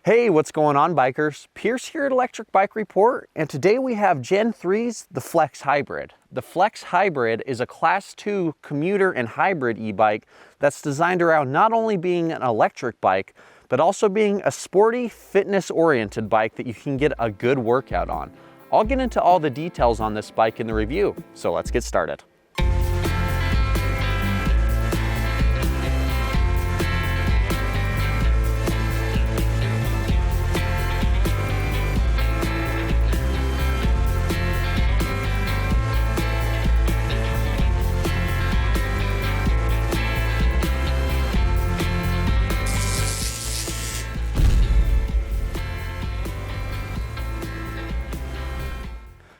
Hey, what's going on, bikers? Pierce here at Electric Bike Report, and today we have Gen3's The Flex Hybrid. The Flex Hybrid is a Class 2 commuter and hybrid e-bike that's designed around not only being an electric bike, but also being a sporty, fitness-oriented bike that you can get a good workout on. I'll get into all the details on this bike in the review, so let's get started.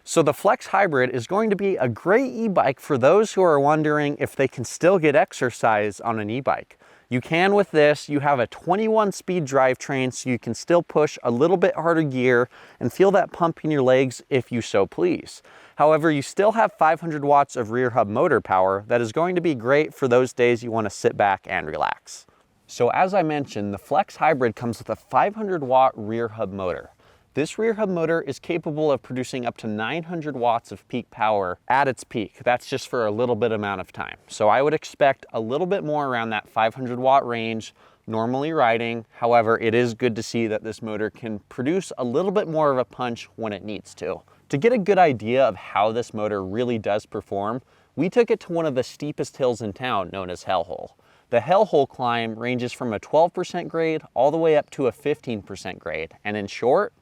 So the Flex Hybrid is going to be a great e-bike for those who are wondering if they can still get exercise on an e-bike. You can with this. You have a 21-speed drivetrain, so you can still push a little bit harder gear and feel that pump in your legs if you so please. However, you still have 500 watts of rear hub motor power that is going to be great for those days you want to sit back and relax. So as I mentioned, the Flex Hybrid comes with a 500 watt rear hub motor. This rear hub motor is capable of producing up to 900 watts of peak power at its peak. That's just for a little bit amount of time. So I would expect a little bit more around that 500 watt range normally riding. However, it is good to see that this motor can produce a little bit more of a punch when it needs to. To get a good idea of how this motor really does perform, we took it to one of the steepest hills in town known as Hellhole. The Hellhole climb ranges from a 12% grade all the way up to a 15% grade. And in short,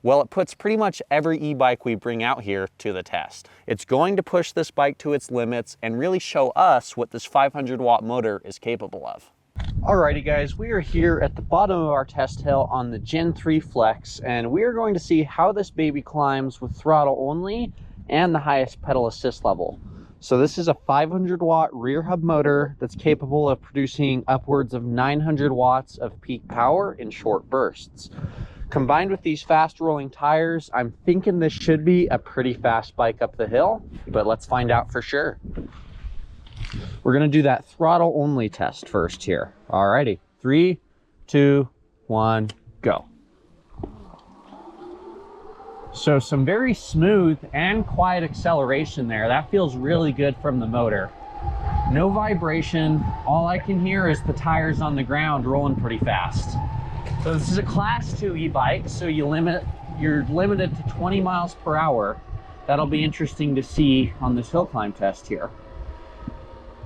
well, it puts pretty much every e-bike we bring out here to the test. It's going to push this bike to its limits and really show us what this 500 watt motor is capable of. Alrighty guys, we are here at the bottom of our test hill on the Gen3 Flex, and we are going to see how this baby climbs with throttle only and the highest pedal assist level. So this is a 500 watt rear hub motor that's capable of producing upwards of 900 watts of peak power in short bursts. Combined with these fast rolling tires, I'm thinking this should be a pretty fast bike up the hill, but let's find out for sure. We're gonna do that throttle only test first here. Alrighty, 3, 2, 1, go. So some very smooth and quiet acceleration there. That feels really good from the motor. No vibration. All I can hear is the tires on the ground rolling pretty fast. So this is a Class 2 e-bike, so you're limited to 20 miles per hour. That'll be interesting to see on this hill climb test here.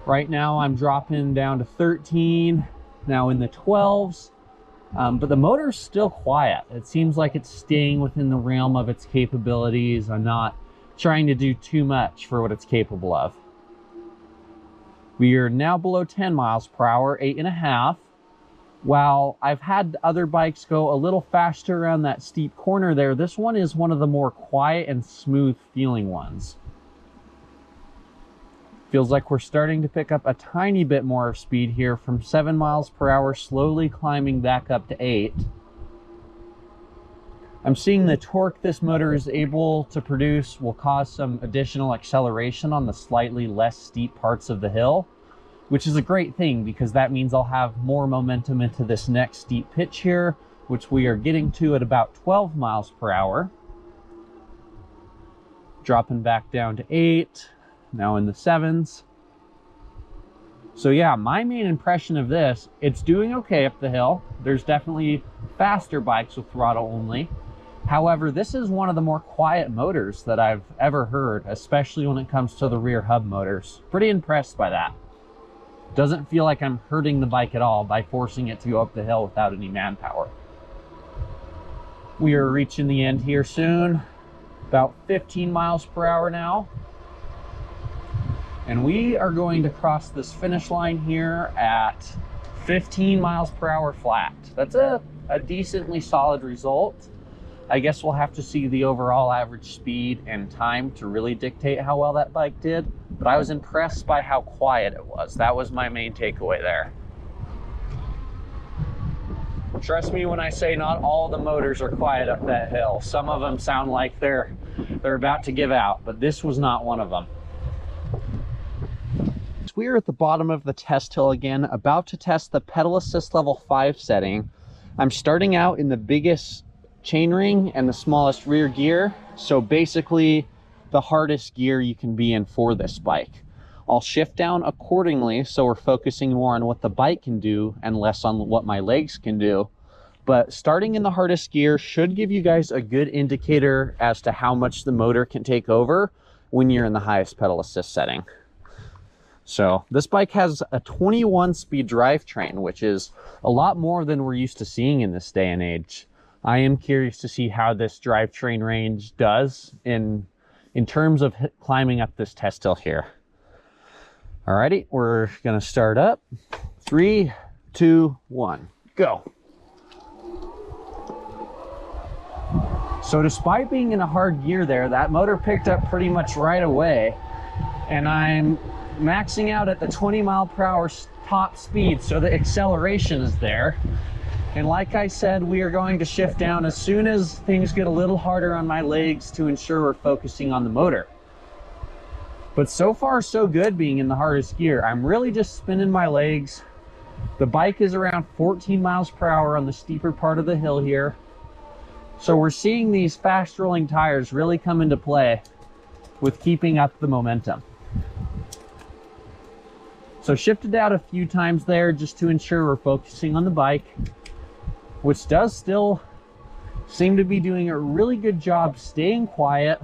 Right now I'm dropping down to 13, now in the 12s, but the motor's still quiet. It seems like it's staying within the realm of its capabilities. I'm not trying to do too much for what it's capable of. We are now below 10 miles per hour, 8.5. While I've had other bikes go a little faster around that steep corner there, this one is one of the more quiet and smooth feeling ones. Feels like we're starting to pick up a tiny bit more of speed here from 7 miles per hour, slowly climbing back up to 8. I'm seeing the torque this motor is able to produce will cause some additional acceleration on the slightly less steep parts of the hill, which is a great thing because that means I'll have more momentum into this next steep pitch here, which we are getting to at about 12 miles per hour. Dropping back down to 8, now in the 7s. So yeah, my main impression of this, it's doing okay up the hill. There's definitely faster bikes with throttle only. However, this is one of the more quiet motors that I've ever heard, especially when it comes to the rear hub motors. Pretty impressed by that. Doesn't feel like I'm hurting the bike at all by forcing it to go up the hill without any manpower. We are reaching the end here soon, about 15 miles per hour now. And we are going to cross this finish line here at 15 miles per hour flat. That's a decently solid result. I guess we'll have to see the overall average speed and time to really dictate how well that bike did, but I was impressed by how quiet it was. That was my main takeaway there. Trust me when I say not all the motors are quiet up that hill. Some of them sound like they're about to give out, but this was not one of them. We are at the bottom of the test hill again, about to test the pedal assist level 5 setting. I'm starting out in the biggest chainring and the smallest rear gear, so basically the hardest gear you can be in for this bike. I'll shift down accordingly, so we're focusing more on what the bike can do and less on what my legs can do. But starting in the hardest gear should give you guys a good indicator as to how much the motor can take over when you're in the highest pedal assist setting. So this bike has a 21 speed drivetrain, which is a lot more than we're used to seeing in this day and age. I am curious to see how this drivetrain range does in terms of climbing up this test hill here. Alrighty, we're gonna start up. 3, 2, 1, go. So despite being in a hard gear there, that motor picked up pretty much right away, and I'm maxing out at the 20 mile/hour top speed, so the acceleration is there. And like I said, we are going to shift down as soon as things get a little harder on my legs to ensure we're focusing on the motor. But so far so good being in the hardest gear. I'm really just spinning my legs. The bike is around 14 miles/hour on the steeper part of the hill here. So we're seeing these fast rolling tires really come into play with keeping up the momentum. So shifted out a few times there just to ensure we're focusing on the bike, which does still seem to be doing a really good job staying quiet,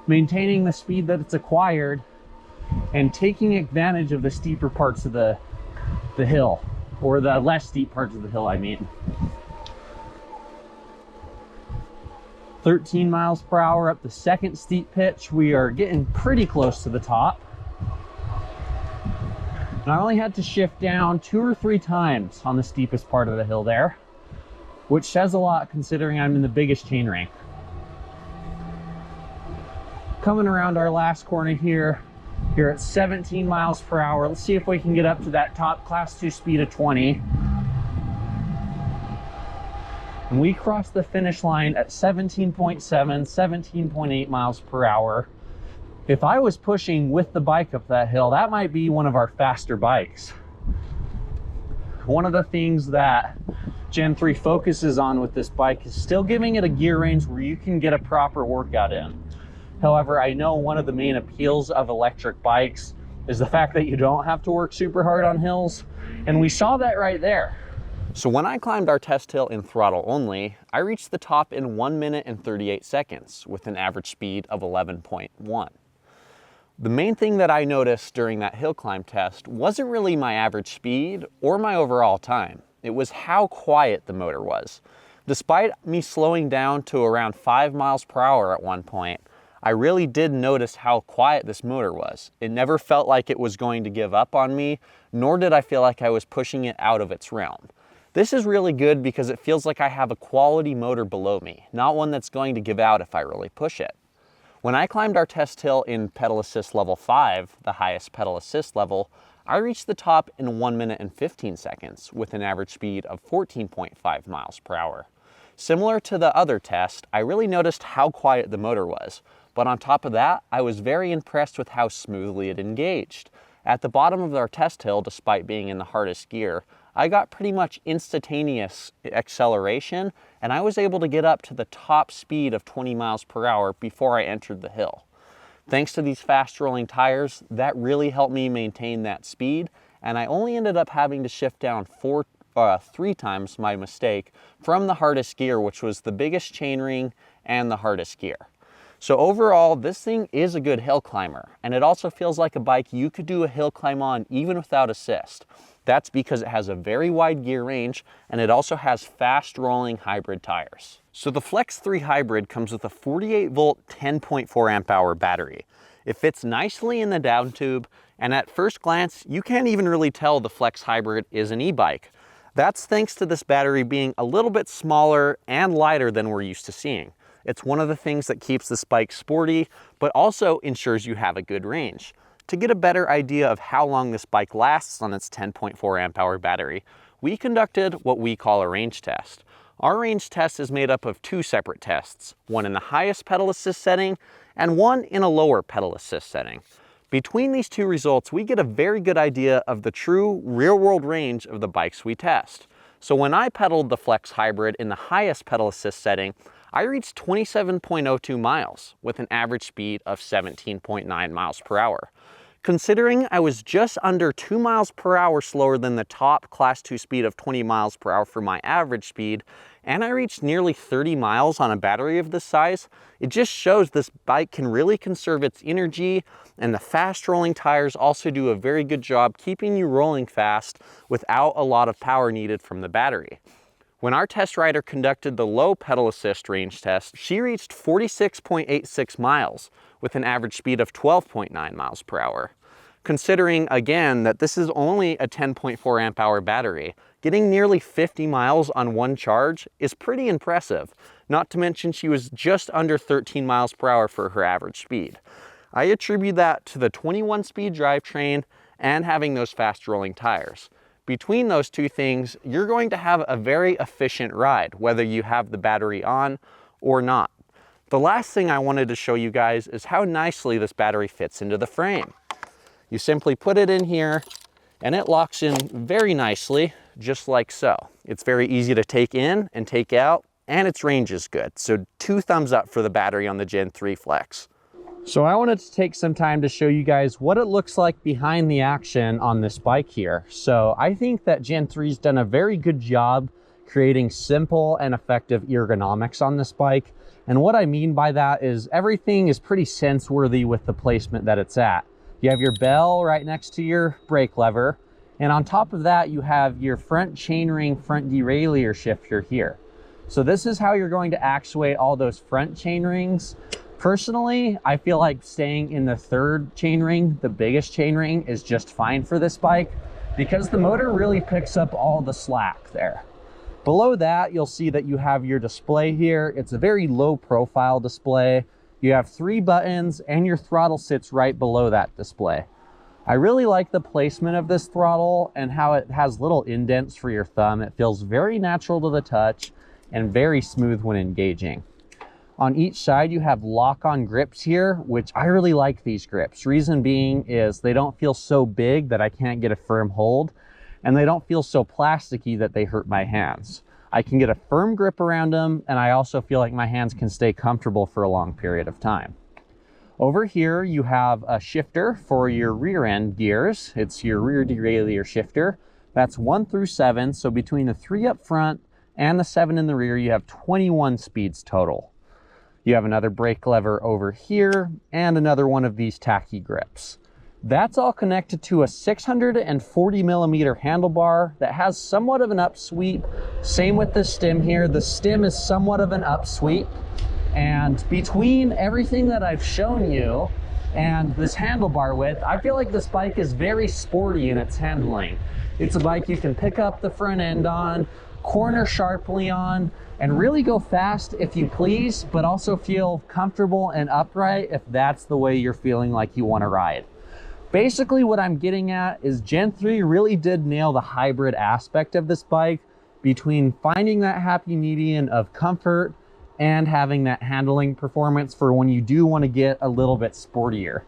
maintaining the speed that it's acquired, and taking advantage of the steeper parts of the hill, or the less steep parts of the hill, I mean. 13 miles/hour up the second steep pitch. We are getting pretty close to the top. And I only had to shift down 2 or 3 times on the steepest part of the hill there, which says a lot considering I'm in the biggest chainring. Coming around our last corner here at 17 miles/hour. Let's see if we can get up to that top class 2 speed of 20. And we crossed the finish line at 17.7, 17.8 miles/hour. If I was pushing with the bike up that hill, that might be one of our faster bikes. One of the things that Gen 3 focuses on with this bike is still giving it a gear range where you can get a proper workout in. However, I know one of the main appeals of electric bikes is the fact that you don't have to work super hard on hills, and we saw that right there. So when I climbed our test hill in throttle only, I reached the top in 1 minute and 38 seconds with an average speed of 11.1. The main thing that I noticed during that hill climb test wasn't really my average speed or my overall time. It was how quiet the motor was. Despite me slowing down to around 5 miles/hour at one point, I really did notice how quiet this motor was. It never felt like it was going to give up on me, nor did I feel like I was pushing it out of its realm. This is really good because it feels like I have a quality motor below me, not one that's going to give out if I really push it. When I climbed our test hill in pedal assist level 5, the highest pedal assist level, I reached the top in 1 minute and 15 seconds with an average speed of 14.5 miles/hour. Similar to the other test, I really noticed how quiet the motor was, but on top of that, I was very impressed with how smoothly it engaged. At the bottom of our test hill, despite being in the hardest gear, I got pretty much instantaneous acceleration, and I was able to get up to the top speed of 20 miles/hour before I entered the hill. Thanks to these fast rolling tires, that really helped me maintain that speed, and I only ended up having to shift down 3 times, my mistake, from the hardest gear, which was the biggest chainring and the hardest gear. So overall, this thing is a good hill climber, and it also feels like a bike you could do a hill climb on even without assist. That's because it has a very wide gear range, and it also has fast rolling hybrid tires. So the Flex 3 Hybrid comes with a 48 volt 10.4 amp hour battery. It fits nicely in the down tube, and at first glance, you can't even really tell the Flex Hybrid is an e-bike. That's thanks to this battery being a little bit smaller and lighter than we're used to seeing. It's one of the things that keeps this bike sporty, but also ensures you have a good range. To get a better idea of how long this bike lasts on its 10.4 amp hour battery, we conducted what we call a range test. Our range test is made up of 2 separate tests, one in the highest pedal assist setting and one in a lower pedal assist setting. Between these 2 results, we get a very good idea of the true real-world range of the bikes we test. So when I pedaled the Flex Hybrid in the highest pedal assist setting, I reached 27.02 miles with an average speed of 17.9 miles per hour. Considering I was just under 2 miles per hour slower than the top Class 2 speed of 20 miles per hour for my average speed, and I reached nearly 30 miles on a battery of this size, it just shows this bike can really conserve its energy, and the fast rolling tires also do a very good job keeping you rolling fast without a lot of power needed from the battery. When our test rider conducted the low pedal assist range test, she reached 46.86 miles with an average speed of 12.9 miles per hour. Considering again that this is only a 10.4 amp hour battery, getting nearly 50 miles on one charge is pretty impressive. Not to mention she was just under 13 miles per hour for her average speed. I attribute that to the 21-speed drivetrain and having those fast rolling tires. Between those two things, you're going to have a very efficient ride, whether you have the battery on or not. The last thing I wanted to show you guys is how nicely this battery fits into the frame. You simply put it in here and it locks in very nicely, just like so. It's very easy to take in and take out, and its range is good. So 2 thumbs up for the battery on the Gen 3 Flex. So I wanted to take some time to show you guys what it looks like behind the action on this bike here. So I think that Gen 3's done a very good job creating simple and effective ergonomics on this bike. And what I mean by that is everything is pretty sense-worthy with the placement that it's at. You have your bell right next to your brake lever, and on top of that you have your front chainring, front derailleur shifter here. So this is how you're going to actuate all those front chain rings. Personally, I feel like staying in the third chainring, the biggest chainring, is just fine for this bike because the motor really picks up all the slack there. Below that, you'll see that you have your display here. It's a very low profile display. You have 3 buttons and your throttle sits right below that display. I really like the placement of this throttle and how it has little indents for your thumb. It feels very natural to the touch and very smooth when engaging. On each side, you have lock-on grips here, which I really like these grips. Reason being is they don't feel so big that I can't get a firm hold, and they don't feel so plasticky that they hurt my hands. I can get a firm grip around them, and I also feel like my hands can stay comfortable for a long period of time. Over here, you have a shifter for your rear end gears. It's your rear derailleur shifter. That's 1 through 7, so between the 3 up front and the 7 in the rear, you have 21 speeds total. You have another brake lever over here and another one of these tacky grips. That's all connected to a 640 millimeter handlebar that has somewhat of an upsweep. Same with the stem here. The stem is somewhat of an upsweep. And between everything that I've shown you and this handlebar width, I feel like this bike is very sporty in its handling. It's a bike you can pick up the front end on, corner sharply on, and really go fast if you please, but also feel comfortable and upright if that's the way you're feeling like you want to ride. Basically what I'm getting at is Gen 3 really did nail the hybrid aspect of this bike between finding that happy median of comfort and having that handling performance for when you do want to get a little bit sportier.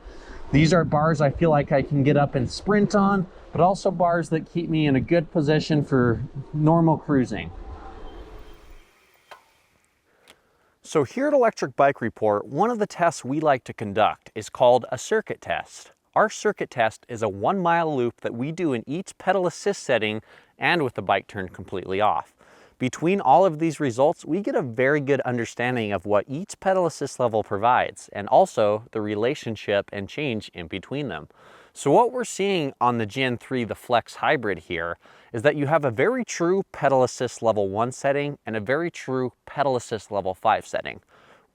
These are bars I feel like I can get up and sprint on, but also bars that keep me in a good position for normal cruising. So here at Electric Bike Report, one of the tests we like to conduct is called a circuit test. Our circuit test is a 1-mile loop that we do in each pedal assist setting and with the bike turned completely off. Between all of these results, we get a very good understanding of what each pedal assist level provides and also the relationship and change in between them. So what we're seeing on the Gen 3 The Flex Hybrid here is that you have a very true pedal assist level 1 setting and a very true pedal assist level 5 setting.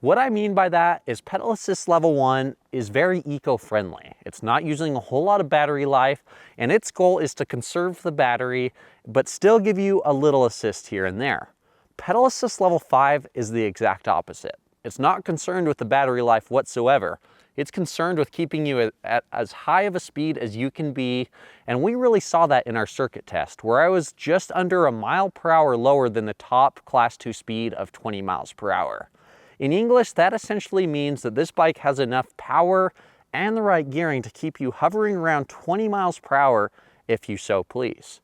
What I mean by that is pedal assist level 1 is very eco-friendly. It's not using a whole lot of battery life, and its goal is to conserve the battery, but still give you a little assist here and there. Pedal assist level 5 is the exact opposite. It's not concerned with the battery life whatsoever. It's concerned with keeping you at as high of a speed as you can be, and we really saw that in our circuit test, where I was just under a mile per hour lower than the top Class 2 speed of 20 miles per hour. In English, that essentially means that this bike has enough power and the right gearing to keep you hovering around 20 miles per hour if you so please.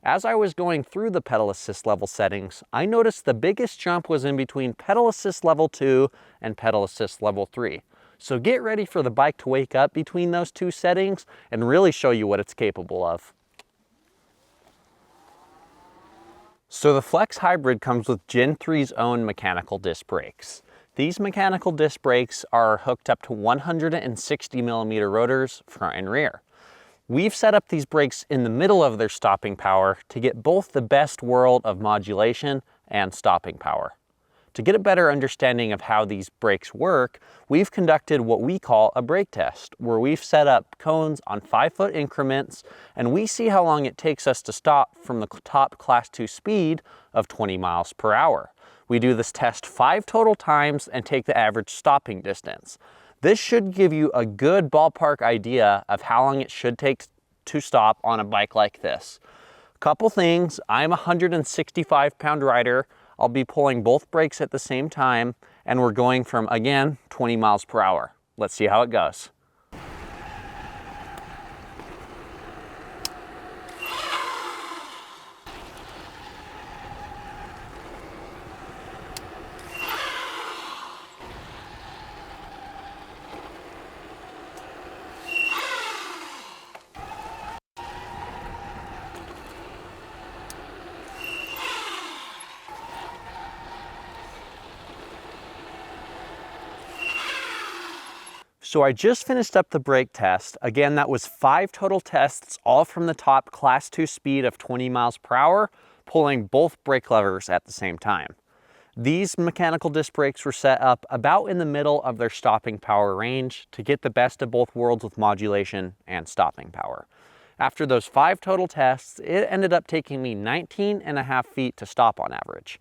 As I was going through the pedal assist level settings, I noticed the biggest jump was in between pedal assist level 2 and pedal assist level 3. So get ready for the bike to wake up between those two settings and really show you what it's capable of. So the Flex Hybrid comes with Gen 3's own mechanical disc brakes. These mechanical disc brakes are hooked up to 160mm rotors front and rear. We've set up these brakes in the middle of their stopping power to get both the best world of modulation and stopping power. To get a better understanding of how these brakes work, we've conducted what we call a brake test, where we've set up cones on 5-foot increments, and we see how long it takes us to stop from the top Class 2 speed of 20 miles per hour. We do this test 5 total times and take the average stopping distance. This should give you a good ballpark idea of how long it should take to stop on a bike like this. Couple things, I'm a 165-pound rider. I'll be pulling both brakes at the same time, and we're going from, again, 20 miles per hour. Let's see how it goes. So I just finished up the brake test. Again, that was 5 total tests, all from the top Class 2 speed of 20 miles per hour, pulling both brake levers at the same time. These mechanical disc brakes were set up about in the middle of their stopping power range to get the best of both worlds with modulation and stopping power. After those 5 total tests, it ended up taking me 19.5 feet to stop on average.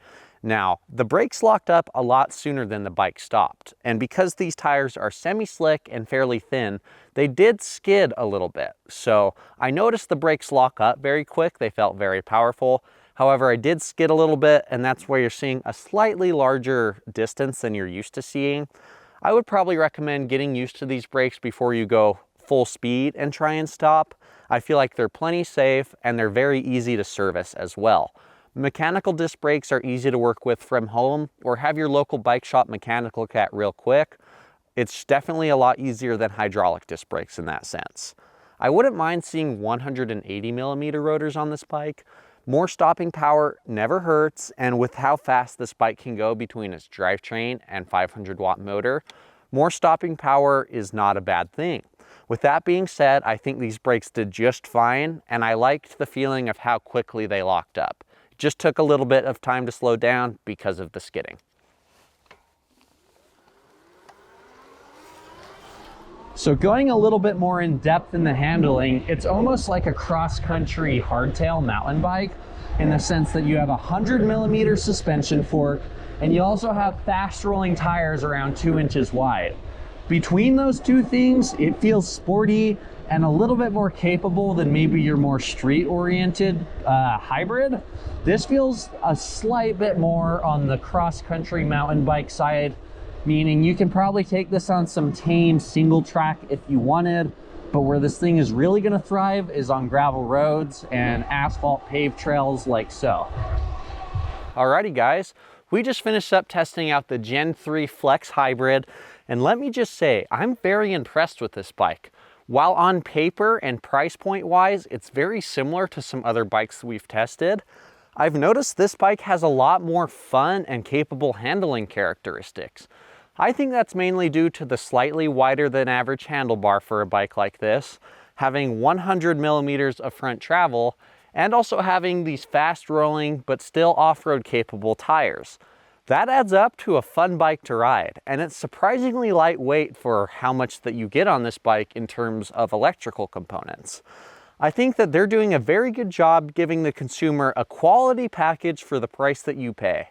Now, the brakes locked up a lot sooner than the bike stopped, and because these tires are semi-slick and fairly thin, they did skid a little bit. So I noticed the brakes lock up very quick. They felt very powerful. However, I did skid a little bit, and that's where you're seeing a slightly larger distance than you're used to seeing. I would probably recommend getting used to these brakes before you go full speed and try and stop. I feel like they're plenty safe and they're very easy to service as well. Mechanical disc brakes are easy to work with from home, or have your local bike shop mechanical cat real quick. It's definitely a lot easier than hydraulic disc brakes in that sense. I wouldn't mind seeing 180mm rotors on this bike. More stopping power never hurts, and with how fast this bike can go between its drivetrain and 500-watt motor, more stopping power is not a bad thing. With that being said, I think these brakes did just fine, and I liked the feeling of how quickly they locked up. It just took a little bit of time to slow down because of the skidding. So going a little bit more in depth in the handling, it's almost like a cross-country hardtail mountain bike in the sense that you have a 100mm suspension fork, and you also have fast-rolling tires around 2 inches wide. Between those two things, it feels sporty and a little bit more capable than maybe your more street-oriented hybrid. This feels a slight bit more on the cross-country mountain bike side, meaning you can probably take this on some tame single track if you wanted, but where this thing is really gonna thrive is on gravel roads and asphalt paved trails like so. Alrighty guys, we just finished up testing out the Gen 3 Flex Hybrid, and let me just say, I'm very impressed with this bike. While on paper and price point wise, it's very similar to some other bikes we've tested, I've noticed this bike has a lot more fun and capable handling characteristics. I think that's mainly due to the slightly wider than average handlebar for a bike like this, having 100mm of front travel, and also having these fast rolling but still off-road capable tires. That adds up to a fun bike to ride, and it's surprisingly lightweight for how much that you get on this bike in terms of electrical components. I think that they're doing a very good job giving the consumer a quality package for the price that you pay.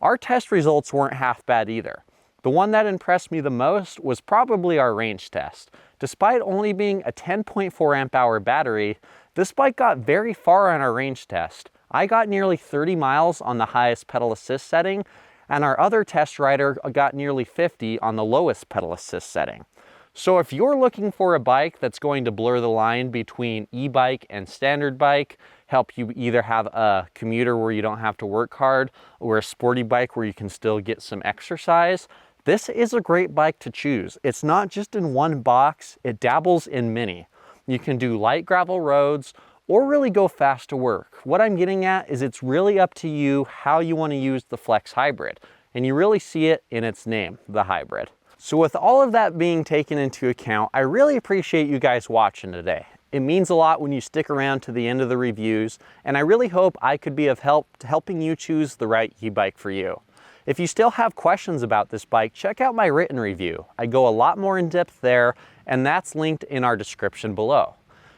Our test results weren't half bad either. The one that impressed me the most was probably our range test. Despite only being a 10.4 amp hour battery, this bike got very far on our range test. I got nearly 30 miles on the highest pedal assist setting, and our other test rider got nearly 50 on the lowest pedal assist setting. So if you're looking for a bike that's going to blur the line between e-bike and standard bike, help you either have a commuter where you don't have to work hard or a sporty bike where you can still get some exercise, this is a great bike to choose. It's not just in one box, it dabbles in many. You can do light gravel roads or really go fast to work. What I'm getting at is it's really up to you how you want to use the Flex Hybrid, and you really see it in its name, the hybrid. So with all of that being taken into account, I really appreciate you guys watching today. It means a lot when you stick around to the end of the reviews, and I really hope I could be of help to helping you choose the right e-bike for you. If you still have questions about this bike, check out my written review. I go a lot more in depth there, and that's linked in our description below.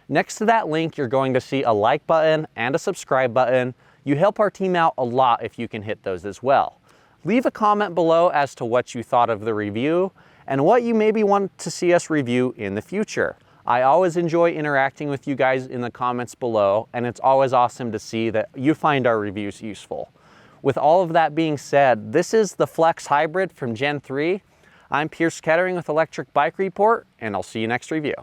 Next to that link, you're going to see a like button and a subscribe button. You help our team out a lot if you can hit those as well. Leave a comment below as to what you thought of the review and what you maybe want to see us review in the future. I always enjoy interacting with you guys in the comments below, and it's always awesome to see that you find our reviews useful. With all of that being said, this is the Flex Hybrid from Gen 3. I'm Pierce Kettering with Electric Bike Report, and I'll see you next review.